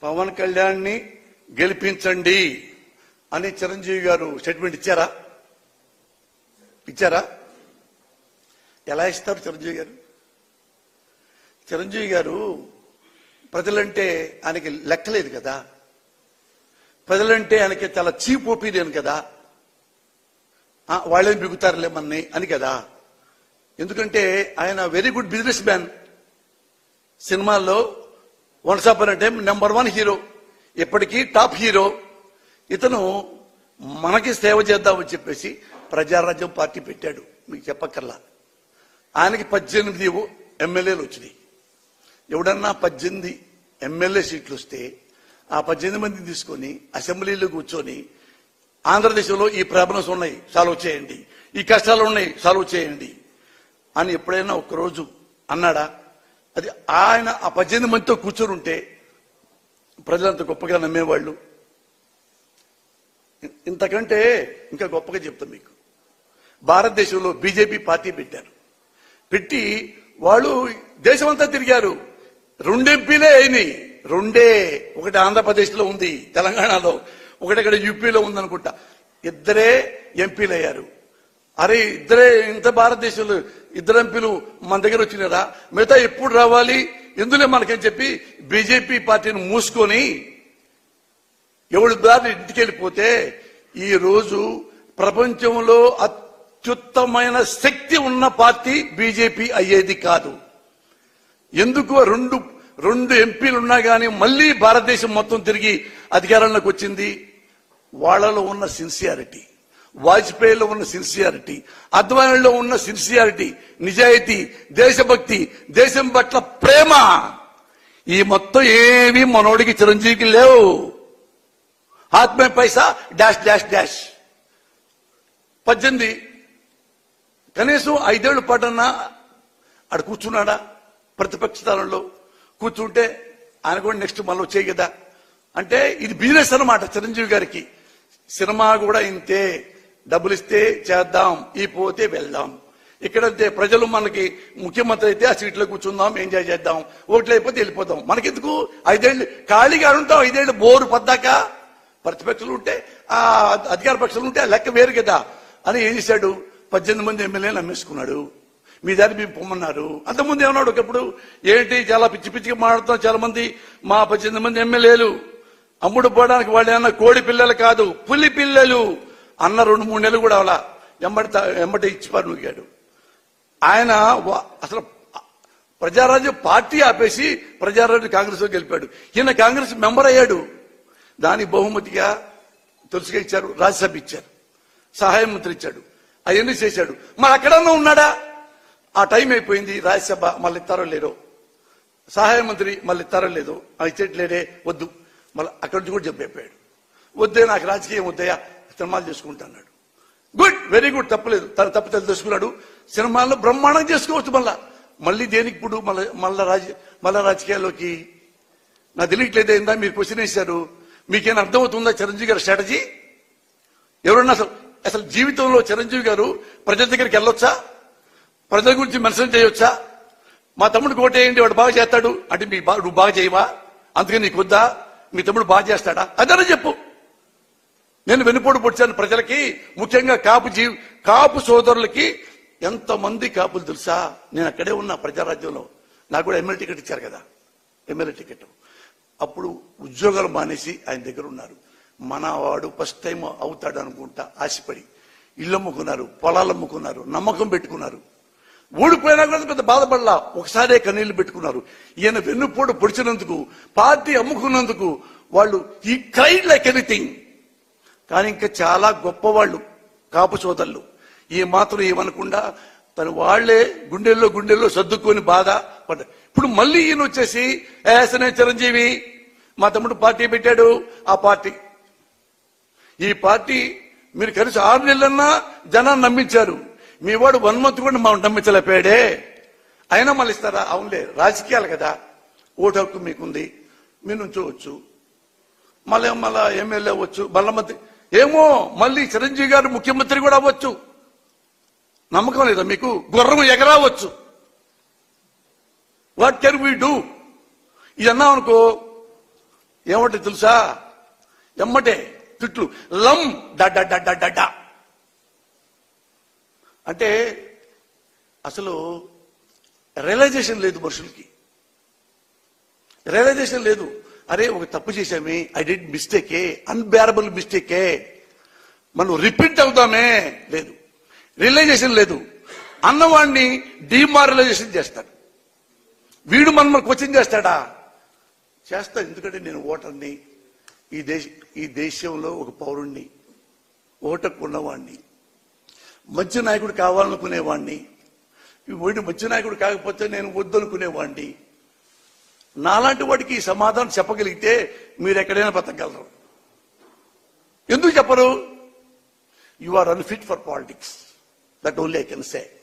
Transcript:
పవన్ కళ్యాణ్ని గెలిపించండి అని చిరంజీవి గారు స్టేట్మెంట్ ఇచ్చారా? ఎలా ఇస్తారు చిరంజీవి గారు? చిరంజీవి గారు ప్రజలంటే ఆయనకి లెక్కలేదు కదా, ప్రజలంటే ఆయనకి చాలా చీప్ ఒపీనియన్ కదా, వాళ్ళేం బిగుతారులే మన్ని అని కదా. ఎందుకంటే ఆయన వెరీ గుడ్ బిజినెస్ మ్యాన్. సినిమాల్లో once upon a time #1 hero, ఇప్పటికీ టాప్ హీరో. ఇతను మనకి సేవ చేద్దామని చెప్పేసి ప్రజారాజ్యం పార్టీ పెట్టాడు. మీకు చెప్పక్కర్లా. ఆయనకి 18 ఎమ్మెల్యేలు వచ్చినాయి. ఎవడన్నా 18 ఎమ్మెల్యే సీట్లు వస్తే ఆ 18 మందిని తీసుకొని అసెంబ్లీలో కూర్చొని ఆంధ్రదేశంలో ఈ ప్రాబ్లమ్స్ ఉన్నాయి, సాల్వ్ చేయండి, ఈ కష్టాలు ఉన్నాయి, సాల్వ్ చేయండి అని ఎప్పుడైనా ఒక్కరోజు అన్నాడా? అది ఆయన ఆ 18 మందితో కూర్చొని ఉంటే ప్రజలంత గొప్పగా నమ్మేవాళ్ళు. ఇంతకంటే ఇంకా గొప్పగా చెప్తాం మీకు. భారతదేశంలో బీజేపీ పార్టీ పెట్టారు. పెట్టి వాళ్ళు దేశమంతా తిరిగారు. 2 ఎంపీలే అయినాయి. 2. ఒకటి ఆంధ్రప్రదేశ్లో ఉంది, తెలంగాణలో, ఒకటి ఇక్కడ యూపీలో ఉందనుకుంటా. 2 ఎంపీలు అయ్యారు. అరే ఇద్దరే ఇంత భారతదేశంలో 2 ఎంపీలు మన దగ్గర వచ్చినారా? మిగతా ఎప్పుడు రావాలి ఎందులే మనకని చెప్పి బీజేపీ పార్టీని మూసుకొని ఎవరి దారి ఇంటికి వెళ్ళిపోతే ఈ రోజు ప్రపంచంలో అత్యుత్తమైన శక్తి ఉన్న పార్టీ బీజేపీ అయ్యేది కాదు. ఎందుకు 2 ఎంపీలు ఉన్నా కానీ మళ్ళీ భారతదేశం మొత్తం తిరిగి అధికారంలోకి వచ్చింది? వాళ్లలో ఉన్న సిన్సియారిటీ, వాజ్పేయిలో ఉన్న సిన్సియారిటీ, అద్వానీలో ఉన్న సిన్సియారిటీ, నిజాయితీ, దేశభక్తి, దేశం పట్ల ప్రేమ, ఈ మొత్తం ఏవి మనోడికి చిరంజీవికి లేవు. ఆత్మే పైసా డాష్ డాష్ డాష్. 18 కనీసం 5 ఏళ్ల పాటన్నా ఆడ కూర్చున్నాడా? ప్రతిపక్ష స్థానంలో కూర్చుంటే ఆయన కూడా నెక్స్ట్ మళ్ళీ వచ్చాయి కదా. అంటే ఇది బిజినెస్ అన్నమాట చిరంజీవి గారికి. సినిమా కూడా ఇంతే, డబ్బులు ఇస్తే చేద్దాం, ఈ పోతే వెళ్దాం. ఇక్కడంతే ప్రజలు మనకి ముఖ్యమంత్రి అయితే ఆ సీట్లో కూర్చుందాం, ఎంజాయ్ చేద్దాం, ఓట్లు అయిపోతే వెళ్ళిపోదాం. మనకెందుకు 5 ఏళ్ళు ఖాళీగా ఉంటాం? 5 ఏళ్ళు బోరు పద్దాక. ప్రతిపక్షాలు ఉంటే ఆ అధికార పక్షాలు ఉంటే ఆ లెక్క వేరు కదా అని ఏం చేశాడు? 18 మంది ఎమ్మెల్యేలు అమ్మేసుకున్నాడు. మీ దాన్ని మేము పొమ్మన్నారు. అంతకుముందు ఏమన్నాడు ఒకప్పుడు, ఏంటి చాలా పిచ్చి పిచ్చిగా మాట్లాడుతున్నాం, చాలా మంది మా 18 మంది ఎమ్మెల్యేలు అమ్ముడు పోవడానికి వాళ్ళు ఏమన్నా కోడి పిల్లలు కాదు, పులి పిల్లలు అన్న 2-3 నెలలు కూడా అలా ఎమ్మటి ఇచ్చిపారు నూగాడు. ఆయన అసలు ప్రజారాజ్యం పార్టీ ఆపేసి ప్రజారాజ్యం కాంగ్రెస్ లో గెలిపాడు. ఈయన కాంగ్రెస్ మెంబర్ అయ్యాడు. దాని బహుమతిగా తులసిగా ఇచ్చారు, రాజ్యసభ ఇచ్చారు, సహాయ మంత్రి ఇచ్చాడు, అవన్నీ చేశాడు. మరి అక్కడన్నా ఉన్నాడా? ఆ టైం అయిపోయింది. రాజ్యసభ మళ్ళీ ఇస్తారో లేదో, సహాయ మంత్రి మళ్ళీ ఇస్తారో లేదో, ఇచ్చేట్లేదే, వద్దు. మళ్ళీ అక్కడి నుంచి కూడా చెప్పైపోయాడు. వద్దే, నాకు రాజకీయం వద్దయా, సినిమాలు చేసుకుంటున్నాడు. గుడ్, వెరీ గుడ్, తప్పలేదు. తన తప్పు తెలుసుకున్నాడు. సినిమాల్లో బ్రహ్మాండం చేసుకోవచ్చు. మళ్ళీ దేనికి ఇప్పుడు మళ్ళా రాజకీయాల్లోకి? నాకు తెలియట్లేదు. ఏందా మీరు క్వశ్చన్ వేశారు? మీకేమైనా అర్థమవుతుందా చిరంజీవి గారి స్ట్రాటజీ? ఎవరన్నా అసలు జీవితంలో చిరంజీవి గారు ప్రజల దగ్గరికి వెళ్ళొచ్చా? ప్రజల గురించి మెన్షన్ చేయొచ్చా? మా తమ్ముడు ఓటేయండి, వాడు బాగా చేస్తాడు అంటే నువ్వు బాగా చేయవా? అందుకని నీకు వద్దా? మీ తమ్ముడు బాగా చేస్తాడా? అదనే చెప్పు. నేను వెనుపోటు పొడిచాను ప్రజలకి, ముఖ్యంగా కాపు సోదరులకి. ఎంతమంది కాపులు తెలుసా? నేను అక్కడే ఉన్నా ప్రజారాజ్యంలో. నాకు కూడా ఎమ్మెల్యే టికెట్ ఇచ్చారు కదా, ఎమ్మెల్యే టికెట్. అప్పుడు ఉద్యోగాలు మానేసి ఆయన దగ్గర ఉన్నారు. మనవాడు ఫస్ట్ టైం అవుతాడు అనుకుంటా ఆశపడి ఇల్లు అమ్ముకున్నారు, పొలాలు అమ్ముకున్నారు, నమ్మకం పెట్టుకున్నారు. ఓడిపోయినా కూడా పెద్ద బాధపడలా, ఒకసారే కన్నీళ్లు పెట్టుకున్నారు. ఈయన వెన్నుపోటు పొడిచినందుకు, పార్టీ అమ్ముకున్నందుకు వాళ్ళు ఈ క్రైడ్ లైక్ ఎనీథింగ్. కానీ ఇంకా చాలా గొప్పవాళ్ళు కాపు సోదరులు ఈ మాత్రం ఏమనకుండా తన వాళ్లే గుండెల్లో సర్దుకొని బాధ పడ్డారు. ఇప్పుడు మళ్ళీ ఈయన వచ్చేసి ఏసనే చిరంజీవి మా తమ్ముడు పార్టీ పెట్టాడు, ఆ పార్టీ ఈ పార్టీ మీరు కలిసి 6 నెలలన్నా జనాన్ని నమ్మించారు. మీ వాడు 1 మంత్ కూడా మా నమ్మించలేపాడే. అయినా మళ్ళీ ఇస్తారా? అవునులే, రాజకీయాలు కదా, ఓటు హక్కు మీకుంది, మీరు నుంచోవచ్చు, మళ్ళీ ఎమ్మెల్యే అవ్వచ్చు, మళ్ళీ మంత్రి, ఏమో మళ్ళీ చిరంజీవి గారు ముఖ్యమంత్రి కూడా అవ్వచ్చు. నమ్మకం లేదా మీకు? గుర్రం ఎగరావచ్చు. What can we do? ఇది అన్నాం అనుకో, ఏమంటే తెలుసా? ఎమ్మటే తిట్లు, లం డ. అంటే అసలు రియలైజేషన్ లేదు మనుషులకి, రియలైజేషన్ లేదు. అరే ఒక తప్పు చేశామే, ఐ డిడ్ మిస్టేకే, అన్బేరబుల్ మిస్టేకే, మనం రిపీట్ అవుతామే, లేదు. రియలైజేషన్ లేదు. అన్నవాడిని డిమారలైజేషన్ చేస్తాడు. వీడు మనల్ని క్వశ్చన్ చేస్తాడా? చేస్తా. ఎందుకంటే నేను ఓటర్ని, ఈ దేశంలో ఒక పౌరుణ్ణి, ఓటకు ఉన్నవాడిని, మంచి నాయకుడు కావాలనుకునేవాడిని. వీడు మంచి నాయకుడు కాకపోతే నేను వద్దనుకునేవాడిని. నాలాంటి వాడికి ఈ సమాధానం చెప్పగలిగితే మీరు ఎక్కడైనా బతకగలరు. ఎందుకు చెప్పరు? You are unfit for politics. That only I can say.